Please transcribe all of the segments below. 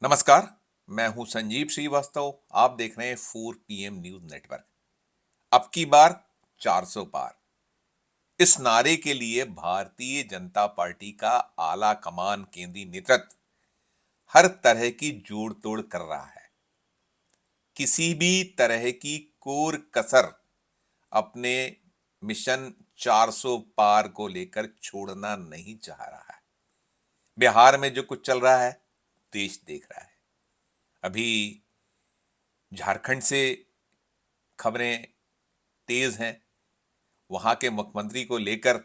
नमस्कार। मैं हूं संजीव श्रीवास्तव। आप देख रहे हैं 4 PM न्यूज नेटवर्क। अब की बार 400 पार, इस नारे के लिए भारतीय जनता पार्टी का आला कमान केंद्रीय नेतृत्व हर तरह की जोड़ तोड़ कर रहा है। किसी भी तरह की कोर कसर अपने मिशन 400 पार को लेकर छोड़ना नहीं चाह रहा है। बिहार में जो कुछ चल रहा है, देश देख रहा है। अभी झारखंड से खबरें तेज हैं। वहां के मुख्यमंत्री को लेकर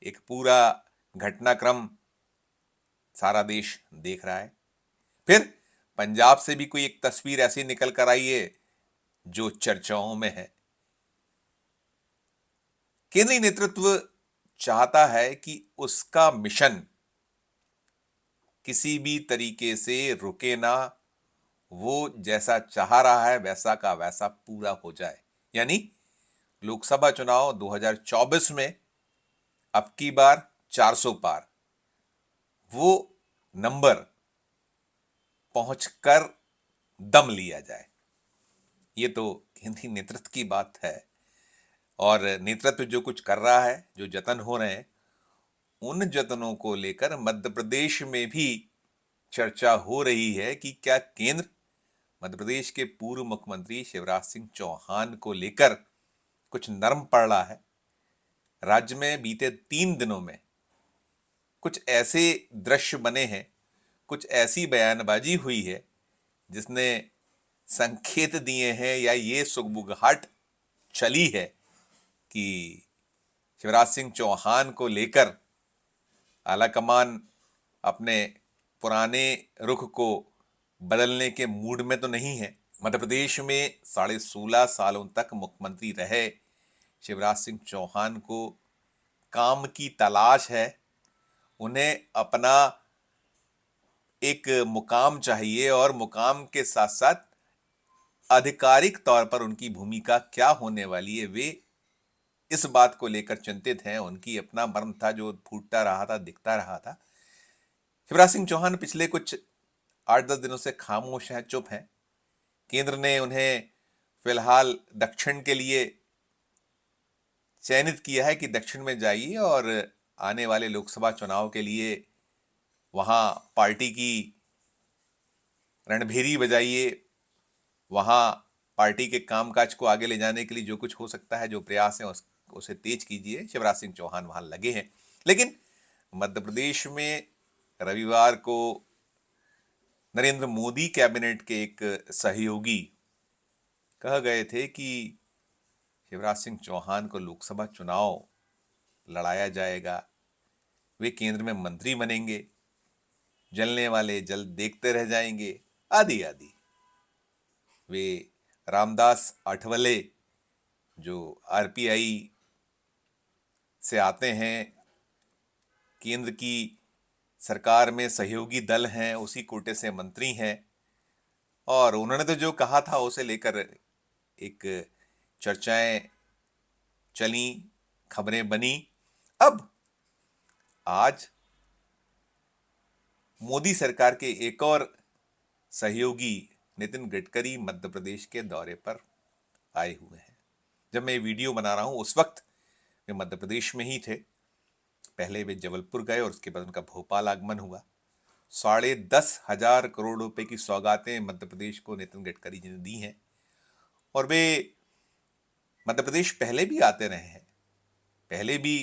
एक पूरा घटनाक्रम सारा देश देख रहा है। फिर पंजाब से भी कोई एक तस्वीर ऐसी निकल कर आई है जो चर्चाओं में है। केंद्रीय नेतृत्व चाहता है कि उसका मिशन किसी भी तरीके से रुके ना, वो जैसा चाह रहा है वैसा का वैसा पूरा हो जाए। यानी लोकसभा चुनाव 2024 में अब की बार 400 पार, वो नंबर पहुंचकर दम लिया जाए। ये तो केंद्रीय नेतृत्व की बात है। और नेतृत्व जो कुछ कर रहा है, जो जतन हो रहे हैं, उन जतनों को लेकर मध्य प्रदेश में भी चर्चा हो रही है कि क्या केंद्र मध्य प्रदेश के पूर्व मुख्यमंत्री शिवराज सिंह चौहान को लेकर कुछ नरम पड़ रहा है। राज्य में बीते 3 दिनों में कुछ ऐसे दृश्य बने हैं, कुछ ऐसी बयानबाजी हुई है जिसने संकेत दिए हैं या ये सुगबुगाहट चली है कि शिवराज सिंह चौहान को लेकर आलाकमान अपने पुराने रुख को बदलने के मूड में तो नहीं है। मध्य प्रदेश में 16.5 सालों तक मुख्यमंत्री रहे शिवराज सिंह चौहान को काम की तलाश है। उन्हें अपना एक मुकाम चाहिए और मुकाम के साथ साथ आधिकारिक तौर पर उनकी भूमिका क्या होने वाली है, वे इस बात को लेकर चिंतित हैं। उनकी अपना मर्म था जो फूटता रहा था, दिखता रहा था। शिवराज सिंह चौहान पिछले कुछ 8-10 दिनों से खामोश हैं, चुप हैं। केंद्र ने उन्हें फिलहाल दक्षिण के लिए चयनित किया है कि दक्षिण में जाइए और आने वाले लोकसभा चुनाव के लिए वहां पार्टी की रणभेरी बजाइए। वहां पार्टी के कामकाज को आगे ले जाने के लिए जो कुछ हो सकता है, जो प्रयास है, उसे तेज कीजिए। शिवराज सिंह चौहान वहां लगे हैं। लेकिन मध्य प्रदेश में रविवार को नरेंद्र मोदी कैबिनेट के एक सहयोगी कह गए थे कि शिवराज सिंह चौहान को लोकसभा चुनाव लड़ाया जाएगा, वे केंद्र में मंत्री बनेंगे, जलने वाले जल देखते रह जाएंगे, आदि आदि। वे रामदास आठवले जो आरपीआई से आते हैं, केंद्र की सरकार में सहयोगी दल हैं, उसी कोटे से मंत्री हैं, और उन्होंने तो जो कहा था उसे लेकर एक चर्चाएं चली, खबरें बनी। अब आज मोदी सरकार के एक और सहयोगी नितिन गडकरी मध्य प्रदेश के दौरे पर आए हुए हैं। जब मैं ये वीडियो बना रहा हूं उस वक्त वे मध्य प्रदेश में ही थे। पहले वे जबलपुर गए और उसके बाद उनका भोपाल आगमन हुआ। 10,500 करोड़ रुपए की सौगातें मध्य प्रदेश को नितिन गडकरी जी ने दी हैं। और वे मध्य प्रदेश पहले भी आते रहे हैं। पहले भी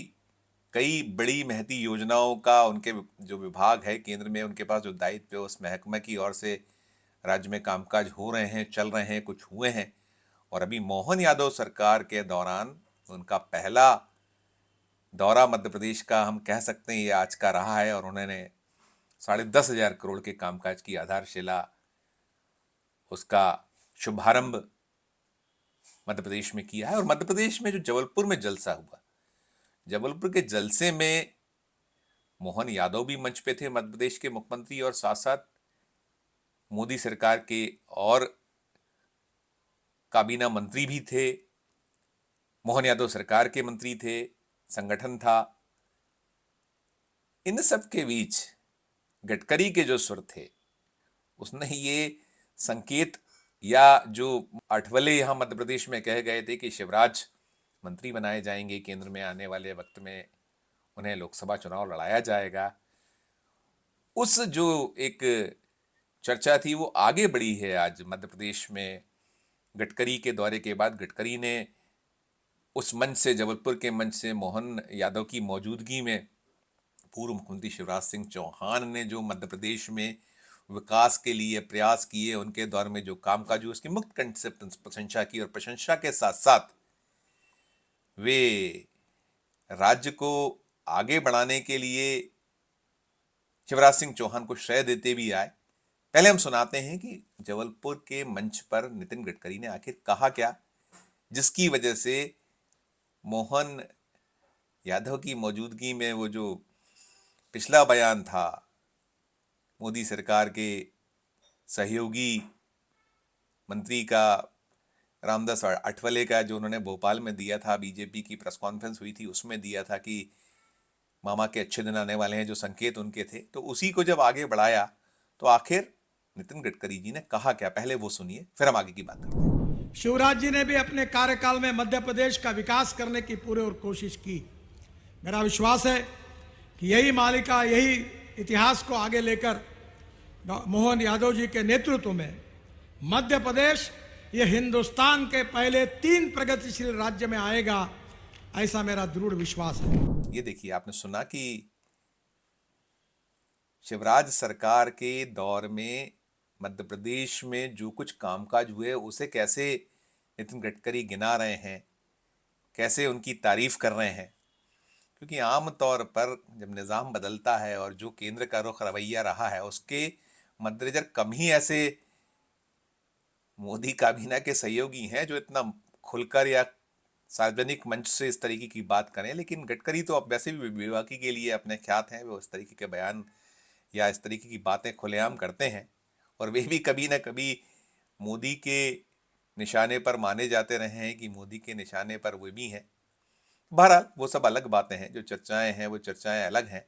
कई बड़ी महती योजनाओं का उनके जो विभाग है केंद्र में, उनके पास जो दायित्व है, उस महकमे की ओर से राज्य में कामकाज हो रहे हैं, चल रहे हैं, कुछ हुए हैं। और अभी मोहन यादव सरकार के दौरान उनका पहला दौरा मध्य प्रदेश का हम कह सकते हैं ये आज का रहा है। और उन्होंने 10,500 करोड़ के कामकाज की आधारशिला, उसका शुभारंभ मध्य प्रदेश में किया है। और मध्य प्रदेश में जो जबलपुर में जलसा हुआ, जबलपुर के जलसे में मोहन यादव भी मंच पे थे, मध्य प्रदेश के मुख्यमंत्री, और साथ साथ मोदी सरकार के और काबीना मंत्री भी थे। मोहन यादव सरकार के मंत्री थे, संगठन था। इन सब के बीच गडकरी के जो सुर थे उसने ये संकेत या जो आठवले यहाँ मध्य प्रदेश में कहे गए थे कि शिवराज मंत्री बनाए जाएंगे, केंद्र में आने वाले वक्त में उन्हें लोकसभा चुनाव लड़ाया जाएगा, उस जो एक चर्चा थी वो आगे बढ़ी है। आज मध्य प्रदेश में गडकरी के दौरे के बाद गडकरी ने उस मंच से, जबलपुर के मंच से, मोहन यादव की मौजूदगी में पूर्व मुख्यमंत्री शिवराज सिंह चौहान ने जो मध्य प्रदेश में विकास के लिए प्रयास किए, उनके दौर में जो कामकाज हुए, उसकी मुक्त कंठ से प्रशंसा की। और प्रशंसा के साथ साथ वे राज्य को आगे बढ़ाने के लिए शिवराज सिंह चौहान को श्रेय देते भी आए। पहले हम सुनाते हैं कि जबलपुर के मंच पर नितिन गडकरी ने आखिर कहा क्या, जिसकी वजह से मोहन यादव की मौजूदगी में वो जो पिछला बयान था मोदी सरकार के सहयोगी मंत्री का, रामदास आठवले का, जो उन्होंने भोपाल में दिया था, बीजेपी की प्रेस कॉन्फ्रेंस हुई थी उसमें दिया था कि मामा के अच्छे दिन आने वाले हैं, जो संकेत उनके थे, तो उसी को जब आगे बढ़ाया तो आखिर नितिन गडकरी जी ने कहा क्या, पहले वो सुनिए फिर हम आगे की बात करते हैं। शिवराज जी ने भी अपने कार्यकाल में मध्य प्रदेश का विकास करने की पूरी और कोशिश की। मेरा विश्वास है कि यही मालिका, यही इतिहास को आगे लेकर मोहन यादव जी के नेतृत्व में मध्य प्रदेश ये हिंदुस्तान के पहले 3 प्रगतिशील राज्य में आएगा, ऐसा मेरा दृढ़ विश्वास है। ये देखिए, आपने सुना कि शिवराज सरकार के दौर में मध्य प्रदेश में जो कुछ कामकाज हुए उसे कैसे नितिन गडकरी गिना रहे हैं, कैसे उनकी तारीफ कर रहे हैं। क्योंकि आम तौर पर जब निज़ाम बदलता है और जो केंद्र का रुख रवैया रहा है, उसके मद्देनजर कम ही ऐसे मोदी काबीना के सहयोगी हैं जो इतना खुलकर या सार्वजनिक मंच से इस तरीके की बात करें। लेकिन गडकरी तो अब वैसे भी बेबाकी के लिए अपने ख्यात हैं, वो इस तरीके के बयान या इस तरीके की बातें खुलेआम करते हैं, और वे भी कभी ना कभी मोदी के निशाने पर माने जाते रहे हैं कि मोदी के निशाने पर वे भी हैं। बहरहाल वो सब अलग बातें हैं, जो चर्चाएं हैं वो चर्चाएं अलग हैं।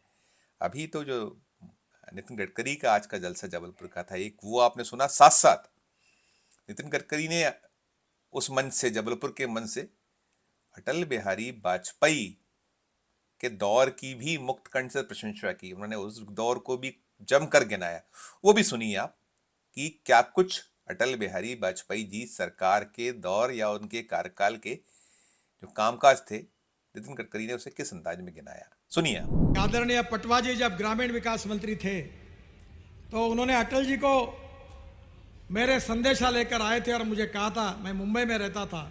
अभी तो जो नितिन गडकरी का आज का जलसा जबलपुर का था, एक वो आपने सुना, साथ साथ नितिन गडकरी ने उस मंच से, जबलपुर के मंच से, अटल बिहारी वाजपेयी के दौर की भी मुक्त कंठ से प्रशंसा की। उन्होंने उस दौर को भी जमकर गिनाया। वो भी सुनिए आप कि क्या कुछ अटल बिहारी वाजपेयी जी सरकार के दौर या उनके कार्यकाल के जो कामकाज थे, नितिन गडकरी ने उसे किस अंदाज में गिनाया, सुनिए। आदरणीय पटवा जी जब ग्रामीण विकास मंत्री थे तो उन्होंने अटल जी को मेरे संदेशा लेकर आए थे और मुझे कहा था, मैं मुंबई में रहता था,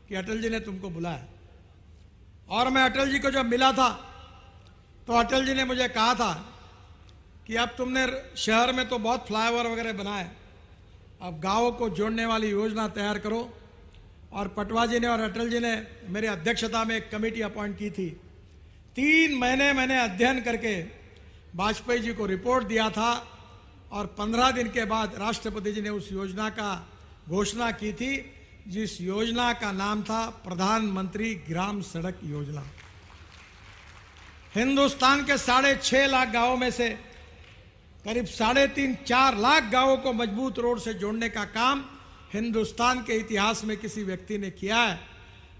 कि अटल जी ने तुमको बुलाया। और मैं अटल जी को जब मिला था तो अटल जी ने मुझे कहा था कि अब तुमने शहर में तो बहुत फ्लाईओवर वगैरह बनाए, अब गाँव को जोड़ने वाली योजना तैयार करो। और पटवा जी ने और अटल जी ने मेरी अध्यक्षता में एक कमेटी अपॉइंट की थी। 3 महीने मैंने अध्ययन करके वाजपेयी जी को रिपोर्ट दिया था और 15 दिन के बाद राष्ट्रपति जी ने उस योजना का घोषणा की थी, जिस योजना का नाम था प्रधानमंत्री ग्राम सड़क योजना। हिंदुस्तान के 6.5 लाख गांवों में से करीब 3.5-4 लाख गांवों को मजबूत रोड से जोड़ने का काम हिंदुस्तान के इतिहास में किसी व्यक्ति ने किया है।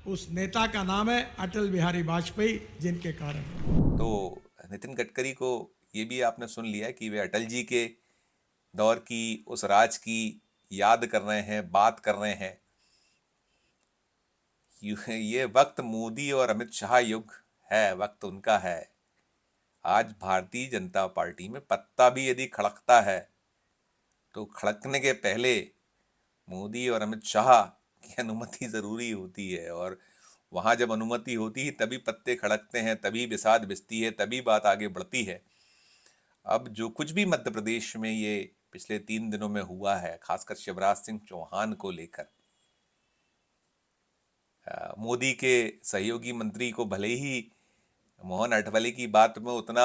उस नेता का नाम है अटल बिहारी वाजपेयी, जिनके कारण। तो नितिन गडकरी को ये भी आपने सुन लिया कि वे अटल जी के दौर की, उस राज की याद कर रहे हैं, बात कर रहे हैं। ये वक्त मोदी और अमित शाह युग है, वक्त उनका है। आज भारतीय जनता पार्टी में पत्ता भी यदि खड़कता है तो खड़कने के पहले मोदी और अमित शाह की अनुमति जरूरी होती है, और वहां जब अनुमति होती है तभी पत्ते खड़कते हैं, तभी बिसात बिसती है, तभी बात आगे बढ़ती है। अब जो कुछ भी मध्य प्रदेश में ये पिछले 3 दिनों में हुआ है, खासकर शिवराज सिंह चौहान को लेकर, मोदी के सहयोगी मंत्री को भले ही मोहन आठवले की बात में उतना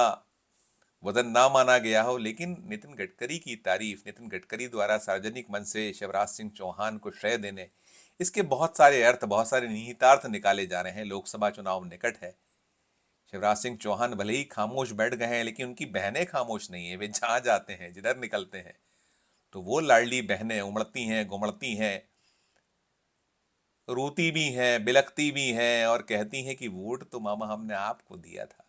वजन ना माना गया हो, लेकिन नितिन गडकरी की तारीफ, नितिन गडकरी द्वारा सार्वजनिक मंच से शिवराज सिंह चौहान को श्रेय देने, इसके बहुत सारे अर्थ, बहुत सारे निहितार्थ निकाले जा रहे हैं। लोकसभा चुनाव निकट है। शिवराज सिंह चौहान भले ही खामोश बैठ गए हैं, लेकिन उनकी बहनें खामोश नहीं है। वे जहां जाते हैं, जिधर निकलते हैं, तो वो लाडली बहनें उमड़ती हैं, गुमड़ती हैं, रोती भी हैं, बिलखती भी हैं और कहती हैं कि वोट तो मामा हमने आपको दिया था,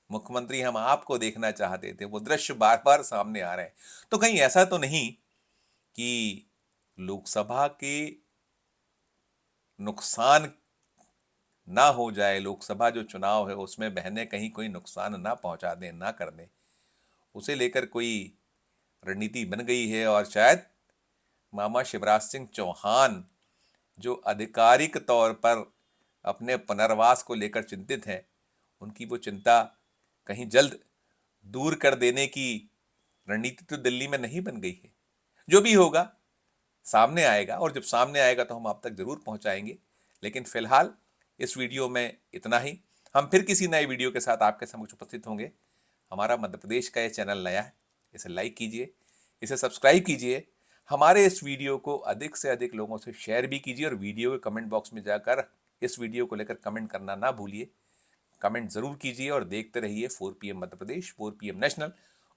मुख्यमंत्री हम आपको देखना चाहते थे। वो दृश्य बार बार सामने आ रहे हैं। तो कहीं ऐसा तो नहीं कि लोकसभा के नुकसान ना हो जाए, लोकसभा जो चुनाव है उसमें बहनें कहीं कोई नुकसान ना पहुंचा दें, ना कर दें, उसे लेकर कोई रणनीति बन गई है। और शायद मामा शिवराज सिंह चौहान जो आधिकारिक तौर पर अपने पुनर्वास को लेकर चिंतित हैं, उनकी वो चिंता कहीं जल्द दूर कर देने की रणनीति तो दिल्ली में नहीं बन गई है। जो भी होगा सामने आएगा, और जब सामने आएगा तो हम आप तक जरूर पहुंचाएंगे। लेकिन फिलहाल इस वीडियो में इतना ही। हम फिर किसी नए वीडियो के साथ आपके समक्ष उपस्थित होंगे। हमारा मध्य प्रदेश का ये चैनल नया है, इसे लाइक कीजिए, इसे सब्सक्राइब कीजिए, हमारे इस वीडियो को अधिक से अधिक लोगों से शेयर भी कीजिए, और वीडियो के कमेंट बॉक्स में जाकर इस वीडियो को लेकर कमेंट करना ना भूलिए। कमेंट जरूर कीजिए और देखते रहिए 4 PM Madhya Pradesh, 4 PM national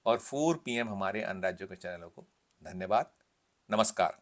और 4 PM हमारे अन्य राज्यों के चैनलों को। धन्यवाद, नमस्कार।